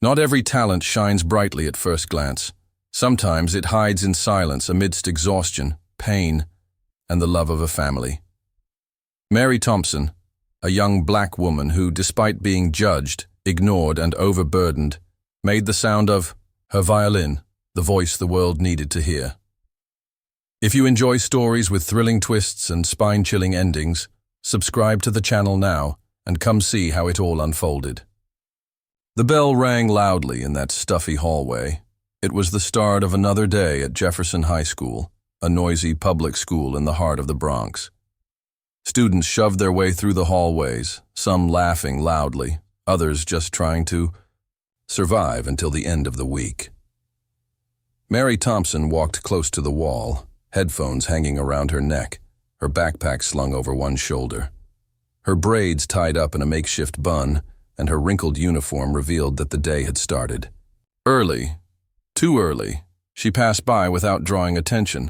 Not every talent shines brightly at first glance. Sometimes it hides in silence amidst exhaustion, pain, and the love of a family. Mary Thompson, a young black woman who, despite being judged, ignored, and overburdened, made the sound of her violin the voice the world needed to hear. If you enjoy stories with thrilling twists and spine-chilling endings, subscribe to the channel now and come see how it all unfolded. The bell rang loudly in that stuffy hallway. It was the start of another day at Jefferson High School, a noisy public school in the heart of the Bronx. Students shoved their way through the hallways, some laughing loudly, others just trying to survive until the end of the week. Mary Thompson walked close to the wall, headphones hanging around her neck, her backpack slung over one shoulder. Her braids tied up in a makeshift bun, and her wrinkled uniform revealed that the day had started. Early, too early, she passed by without drawing attention,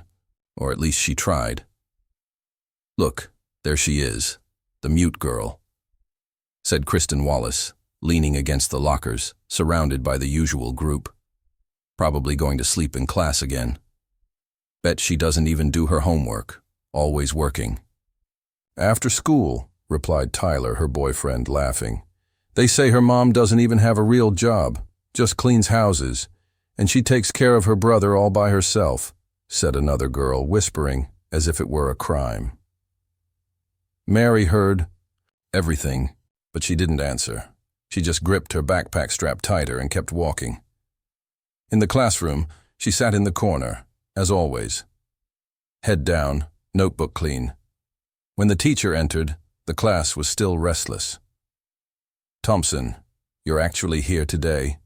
or at least she tried. "Look, there she is, the mute girl," said Kristen Wallace, leaning against the lockers, surrounded by the usual group. "Probably going to sleep in class again. Bet she doesn't even do her homework, always working." "After school," replied Tyler, her boyfriend, laughing. "They say her mom doesn't even have a real job, just cleans houses, and she takes care of her brother all by herself," said another girl, whispering as if it were a crime. Mary heard everything, but she didn't answer. She just gripped her backpack strap tighter and kept walking. In the classroom, she sat in the corner, as always. Head down, notebook clean. When the teacher entered, the class was still restless. "Thompson, you're actually here today,"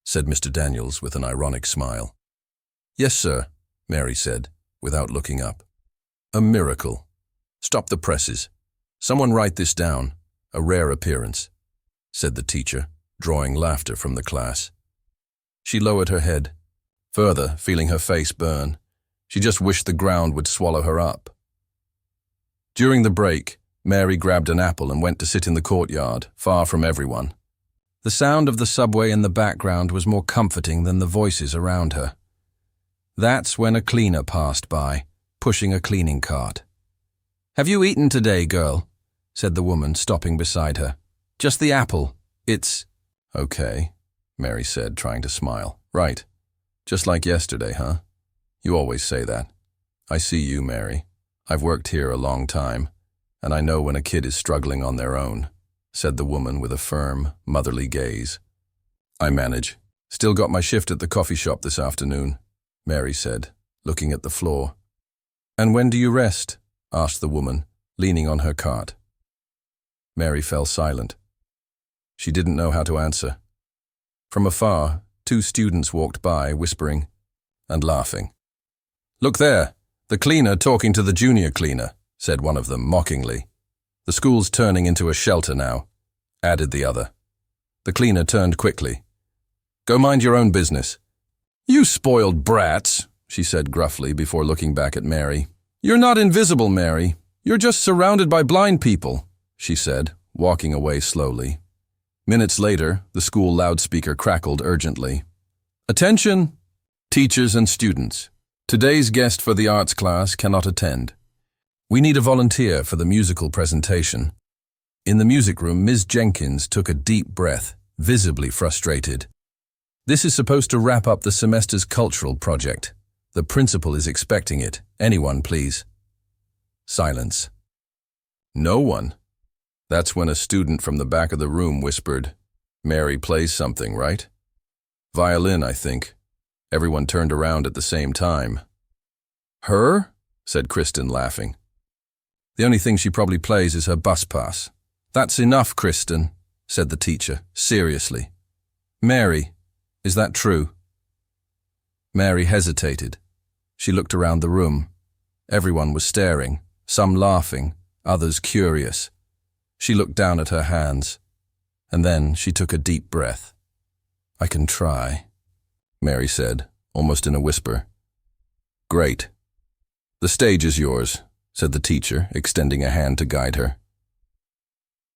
said Mr. Daniels with an ironic smile. "Yes, sir," Mary said, without looking up. "A miracle. Stop the presses. Someone write this down. A rare appearance," said the teacher, drawing laughter from the class. She lowered her head, further feeling her face burn. She just wished the ground would swallow her up. During the break, Mary grabbed an apple and went to sit in the courtyard, far from everyone. The sound of the subway in the background was more comforting than the voices around her. That's when a cleaner passed by, pushing a cleaning cart. "Have you eaten today, girl?" said the woman, stopping beside her. "Just the apple. It's—" "Okay," Mary said, trying to smile. "Right. Just like yesterday, huh? You always say that. I see you, Mary. I've worked here a long time, and I know when a kid is struggling on their own," said the woman with a firm, motherly gaze. "I manage. Still got my shift at the coffee shop this afternoon," Mary said, looking at the floor. "And when do you rest?" asked the woman, leaning on her cart. Mary fell silent. She didn't know how to answer. From afar, two students walked by, whispering and laughing. "Look there, the cleaner talking to the junior cleaner," said one of them mockingly. "The school's turning into a shelter now," added the other. The cleaner turned quickly. "Go mind your own business." "You spoiled brats," she said gruffly before looking back at Mary. "You're not invisible, Mary. You're just surrounded by blind people," she said, walking away slowly. Minutes later, the school loudspeaker crackled urgently. "Attention, teachers and students. Today's guest for the arts class cannot attend. We need a volunteer for the musical presentation." In the music room, Ms. Jenkins took a deep breath, visibly frustrated. "This is supposed to wrap up the semester's cultural project. The principal is expecting it. Anyone, please." Silence. "No one." That's when a student from the back of the room whispered, "Mary plays something, right?" "Violin, I think." Everyone turned around at the same time. "Her?" said Kristen, laughing. "The only thing she probably plays is her bus pass." "That's enough, Kristen," said the teacher, seriously. "Mary, is that true?" Mary hesitated. She looked around the room. Everyone was staring, some laughing, others curious. She looked down at her hands, and then she took a deep breath. "I can try," Mary said, almost in a whisper. "Great. The stage is yours," said the teacher, extending a hand to guide her.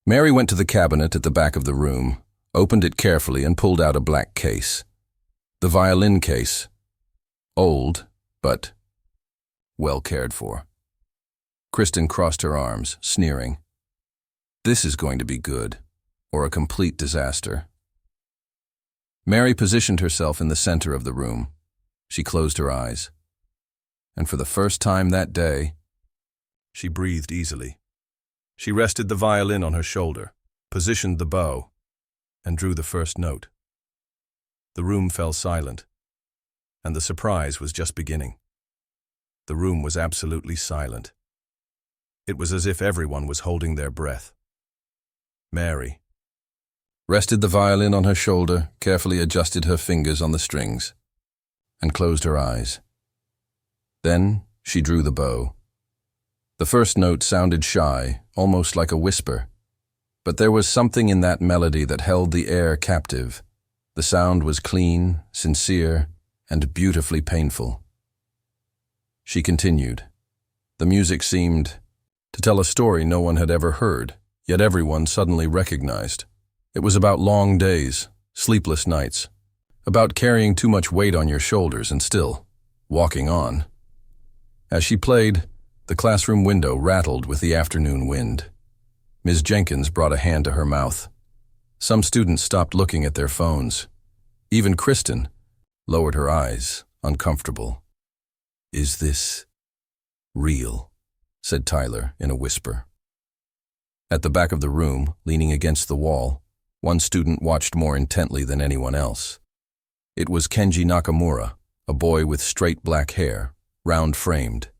Mary went to the cabinet at the back of the room, opened it carefully and pulled out a black case. The violin case. Old, but well cared for. Kristen crossed her arms, sneering. This is going to be good, or a complete disaster. Mary positioned herself in the center of the room. She closed her eyes. And for the first time that day, she breathed easily. She rested the violin on her shoulder, positioned the bow, and drew the first note. The room fell silent, and the surprise was just beginning. The room was absolutely silent. It was as if everyone was holding their breath. Mary rested the violin on her shoulder, carefully adjusted her fingers on the strings, and closed her eyes. Then she drew the bow. The first note sounded shy, almost like a whisper, but there was something in that melody that held the air captive. The sound was clean, sincere, and beautifully painful. She continued. The music seemed to tell a story no one had ever heard, yet everyone suddenly recognized. It was about long days, sleepless nights, about carrying too much weight on your shoulders and still walking on. As she played, the classroom window rattled with the afternoon wind. Ms. Jenkins brought a hand to her mouth. Some students stopped looking at their phones. Even Kristen lowered her eyes, uncomfortable. "Is this real?" said Tyler in a whisper. At the back of the room, leaning against the wall, one student watched more intently than anyone else. It was Kenji Nakamura, a boy with straight black hair, round-framed,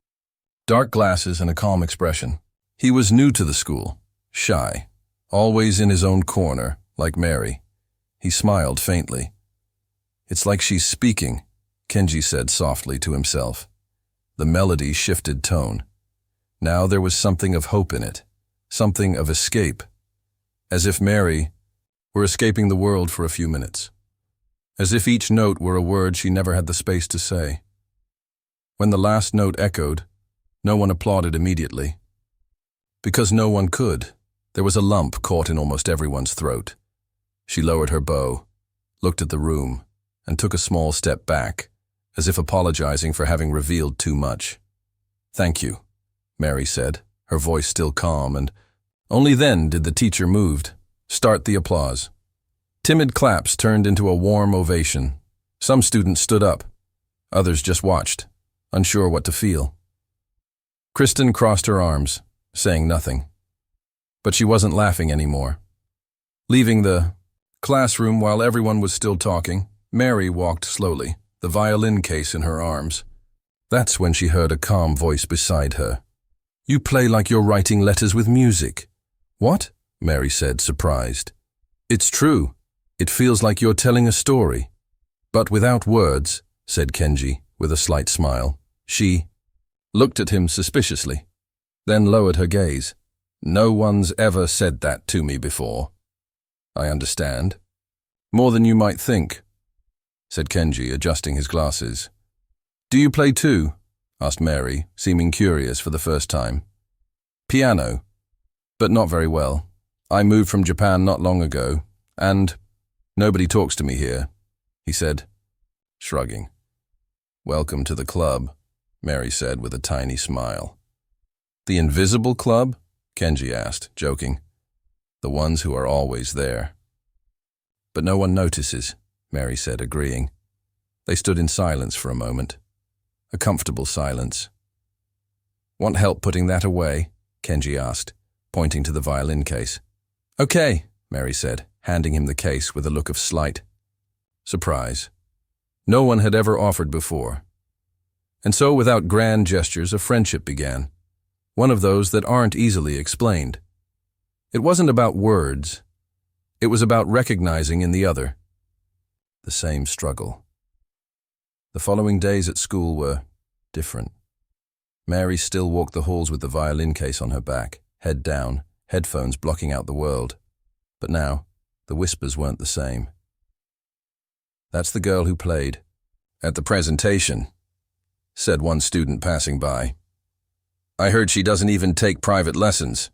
dark glasses and a calm expression. He was new to the school, shy, always in his own corner, like Mary. He smiled faintly. "It's like she's speaking," Kenji said softly to himself. The melody shifted tone. Now there was something of hope in it, something of escape, as if Mary were escaping the world for a few minutes, as if each note were a word she never had the space to say. When the last note echoed, no one applauded immediately. Because no one could. There was a lump caught in almost everyone's throat. She lowered her bow, looked at the room, and took a small step back, as if apologizing for having revealed too much. "Thank you," Mary said, her voice still calm, and only then did the teacher moved. Start the applause. Timid claps turned into a warm ovation. Some students stood up. Others just watched, unsure what to feel. Kristen crossed her arms, saying nothing. But she wasn't laughing anymore. Leaving the classroom while everyone was still talking, Mary walked slowly, the violin case in her arms. That's when she heard a calm voice beside her. "You play like you're writing letters with music." "What?" Mary said, surprised. "It's true. It feels like you're telling a story." "But without words," said Kenji, with a slight smile. She looked at him suspiciously, then lowered her gaze. "No one's ever said that to me before." "I understand. More than you might think," said Kenji, adjusting his glasses. "Do you play too?" asked Mary, seeming curious for the first time. "Piano, but not very well. I moved from Japan not long ago, and nobody talks to me here," he said, shrugging. "Welcome to the club," Mary said with a tiny smile. "The invisible club?" Kenji asked, joking. "The ones who are always there." "But no one notices," Mary said, agreeing. They stood in silence for a moment. A comfortable silence. "Want help putting that away?" Kenji asked, pointing to the violin case. "Okay," Mary said, handing him the case with a look of slight surprise. No one had ever offered before. And so, without grand gestures, a friendship began. One of those that aren't easily explained. It wasn't about words. It was about recognizing in the other the same struggle. The following days at school were different. Mary still walked the halls with the violin case on her back, head down, headphones blocking out the world. But now, the whispers weren't the same. "That's the girl who played at the presentation," said one student passing by. "I heard she doesn't even take private lessons.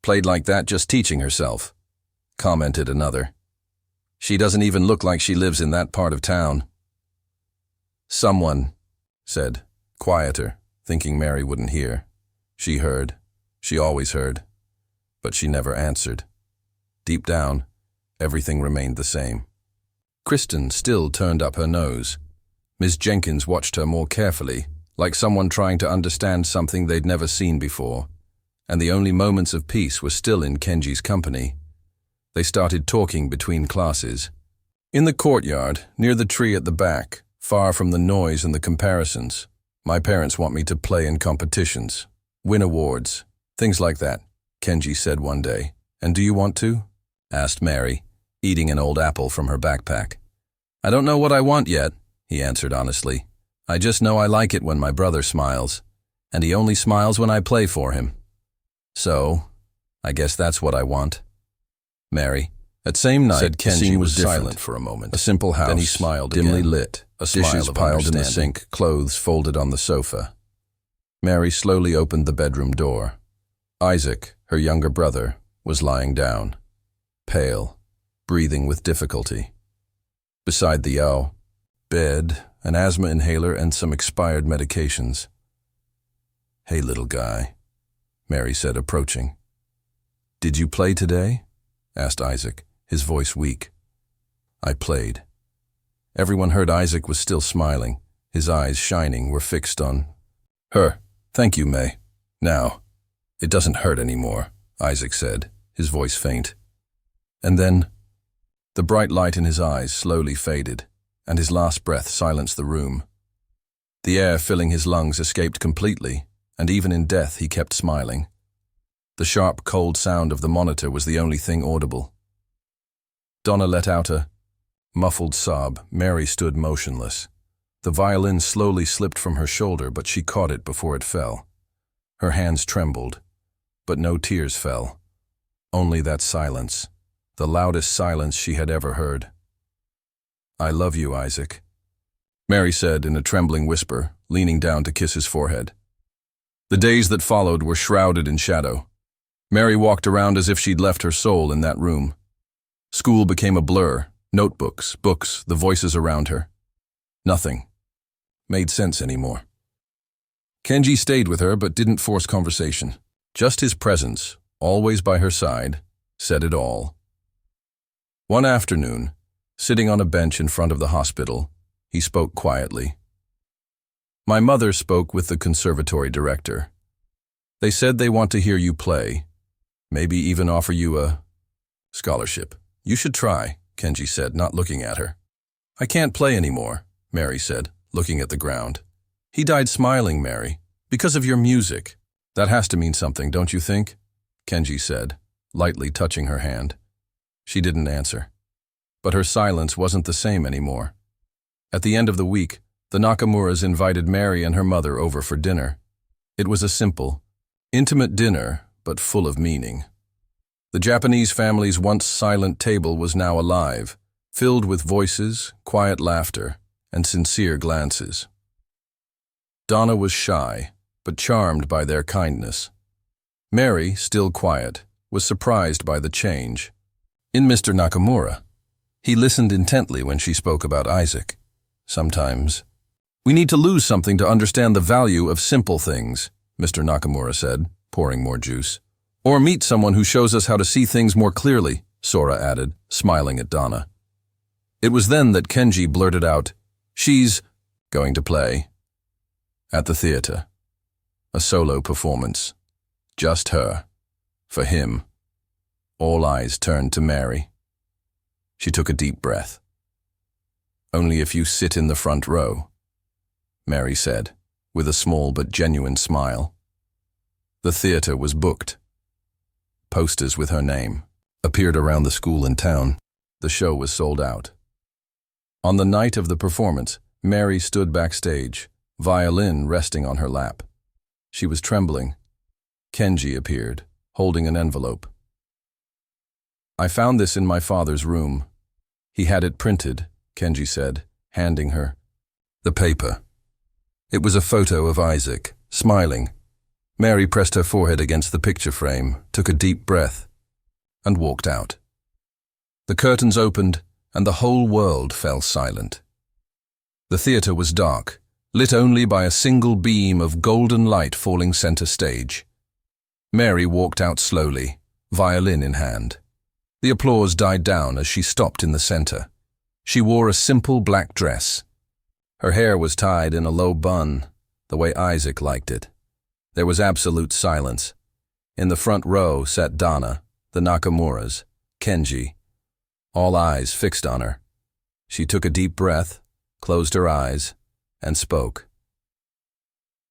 Played like that just teaching herself," commented another. She doesn't even look like she lives in that part of town. Someone said, quieter, thinking Mary wouldn't hear. She heard. She always heard. But she never answered. Deep down, everything remained the same. Kristen still turned up her nose. Miss Jenkins watched her more carefully, like someone trying to understand something they'd never seen before, and the only moments of peace were still in Kenji's company. They started talking between classes. In the courtyard, near the tree at the back, far from the noise and the comparisons, my parents want me to play in competitions, win awards, things like that, Kenji said one day. And do you want to? Asked Mary, eating an old apple from her backpack. I don't know what I want yet, he answered honestly. I just know I like it when my brother smiles, and he only smiles when I play for him. So, I guess that's what I want. Mary. That same night, said Kenji was silent for a moment. A simple house, then he smiled dimly again. Lit, a dishes piled in the sink, clothes folded on the sofa. Mary slowly opened the bedroom door. Isaac, her younger brother, was lying down, pale, breathing with difficulty. Beside the bed, an asthma inhaler and some expired medications. Hey, little guy, Mary said, approaching. Did you play today? Asked Isaac, his voice weak. I played. Everyone heard Isaac was still smiling. His eyes, shining, were fixed on her. Thank you, May. Now, it doesn't hurt anymore, Isaac said, his voice faint. And then, the bright light in his eyes slowly faded, and his last breath silenced the room. The air filling his lungs escaped completely, and even in death he kept smiling. The sharp, cold sound of the monitor was the only thing audible. Donna let out a muffled sob. Mary stood motionless. The violin slowly slipped from her shoulder, but she caught it before it fell. Her hands trembled, but no tears fell. Only that silence, the loudest silence she had ever heard. I love you, Isaac, Mary said in a trembling whisper, leaning down to kiss his forehead. The days that followed were shrouded in shadow. Mary walked around as if she'd left her soul in that room. School became a blur, notebooks, books, the voices around her. Nothing made sense anymore. Kenji stayed with her but didn't force conversation. Just his presence, always by her side, said it all. One afternoon, sitting on a bench in front of the hospital, he spoke quietly. My mother spoke with the conservatory director. They said they want to hear you play. Maybe even offer you a scholarship. You should try, Kenji said, not looking at her. I can't play anymore, Mary said, looking at the ground. He died smiling, Mary, because of your music. That has to mean something, don't you think? Kenji said, lightly touching her hand. She didn't answer. But her silence wasn't the same anymore. At the end of the week, the Nakamuras invited Mary and her mother over for dinner. It was a simple, intimate dinner, but full of meaning. The Japanese family's once silent table was now alive, filled with voices, quiet laughter, and sincere glances. Donna was shy, but charmed by their kindness. Mary, still quiet, was surprised by the change. In Mr. Nakamura, he listened intently when she spoke about Isaac. Sometimes, we need to lose something to understand the value of simple things, Mr. Nakamura said, pouring more juice. Or meet someone who shows us how to see things more clearly, Sora added, smiling at Donna. It was then that Kenji blurted out, She's going to play. At the theater. A solo performance. Just her. For him. All eyes turned to Mary. She took a deep breath. Only if you sit in the front row, Mary said, with a small but genuine smile. The theater was booked. Posters with her name appeared around the school and town. The show was sold out. On the night of the performance, Mary stood backstage, violin resting on her lap. She was trembling. Kenji appeared, holding an envelope. I found this in my father's room. He had it printed, Kenji said, handing her the paper. It was a photo of Isaac, smiling. Mary pressed her forehead against the picture frame, took a deep breath, and walked out. The curtains opened, and the whole world fell silent. The theater was dark, lit only by a single beam of golden light falling center stage. Mary walked out slowly, violin in hand. The applause died down as she stopped in the center. She wore a simple black dress. Her hair was tied in a low bun, the way Isaac liked it. There was absolute silence. In the front row sat Donna, the Nakamuras, Kenji, all eyes fixed on her. She took a deep breath, closed her eyes, and spoke.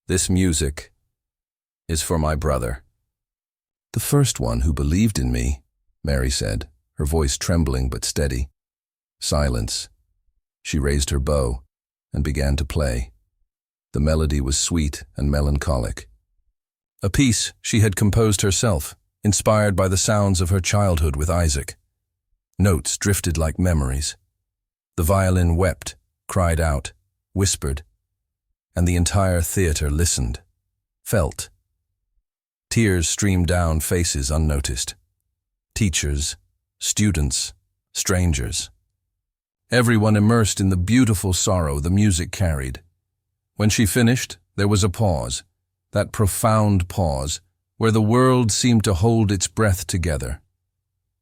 "This music is for my brother." "The first one who believed in me," Mary said, her voice trembling but steady. Silence. She raised her bow and began to play. The melody was sweet and melancholic. A piece she had composed herself, inspired by the sounds of her childhood with Isaac. Notes drifted like memories. The violin wept, cried out, whispered, and the entire theater listened, felt. Tears streamed down faces unnoticed. Teachers, students, strangers. Everyone immersed in the beautiful sorrow the music carried. When she finished, there was a pause, that profound pause, where the world seemed to hold its breath together.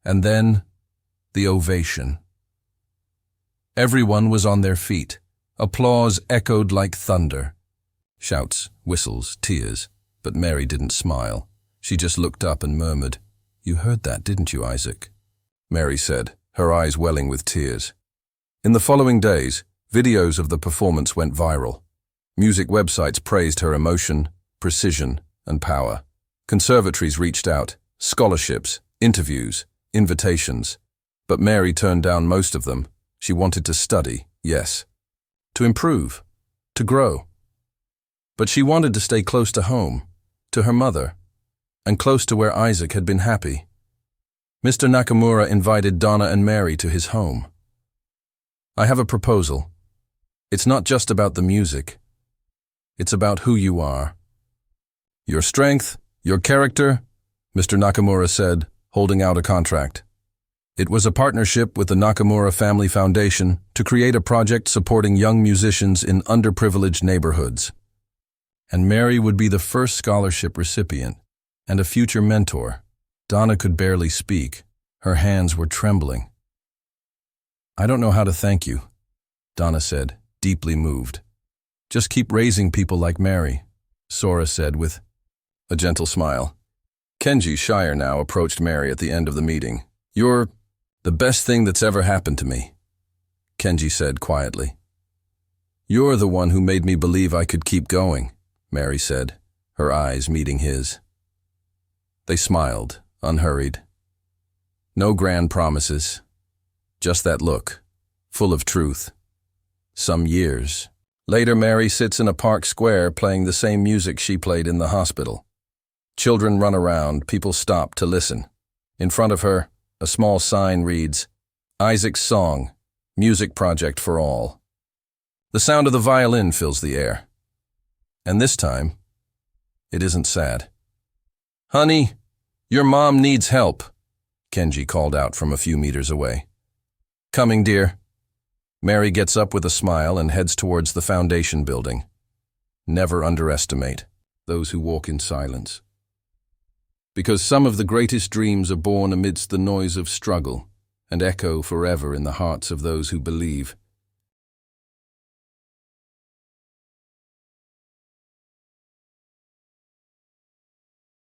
And then, the ovation. Everyone was on their feet. Applause echoed like thunder. Shouts, whistles, tears. But Mary didn't smile. She just looked up and murmured, "You heard that, didn't you, Isaac?" Mary said, her eyes welling with tears. In the following days, videos of the performance went viral. Music websites praised her emotion, precision, and power. Conservatories reached out, scholarships, interviews, invitations. But Mary turned down most of them. She wanted to study, yes. To improve, to grow. But she wanted to stay close to home, to her mother, and close to where Isaac had been happy. Mr. Nakamura invited Donna and Mary to his home. "I have a proposal. It's not just about the music. It's about who you are. Your strength, your character," Mr. Nakamura said, holding out a contract. It was a partnership with the Nakamura Family Foundation to create a project supporting young musicians in underprivileged neighborhoods. And Mary would be the first scholarship recipient and a future mentor. Donna could barely speak. Her hands were trembling. "I don't know how to thank you," Donna said, deeply moved. "Just keep raising people like Mary," Sora said with a gentle smile. Kenji, shyer now, approached Mary at the end of the meeting. "You're the best thing that's ever happened to me," Kenji said quietly. "You're the one who made me believe I could keep going," Mary said, her eyes meeting his. They smiled, unhurried. No grand promises, just that look, full of truth. Some years. Later, Mary sits in a park square playing the same music she played in the hospital. Children run around, people stop to listen. In front of her, a small sign reads, "Isaac's Song, Music Project for All." The sound of the violin fills the air. And this time, it isn't sad. "Honey, your mom needs help," Kenji called out from a few meters away. "Coming, dear." Mary gets up with a smile and heads towards the foundation building. Never underestimate those who walk in silence. Because some of the greatest dreams are born amidst the noise of struggle and echo forever in the hearts of those who believe.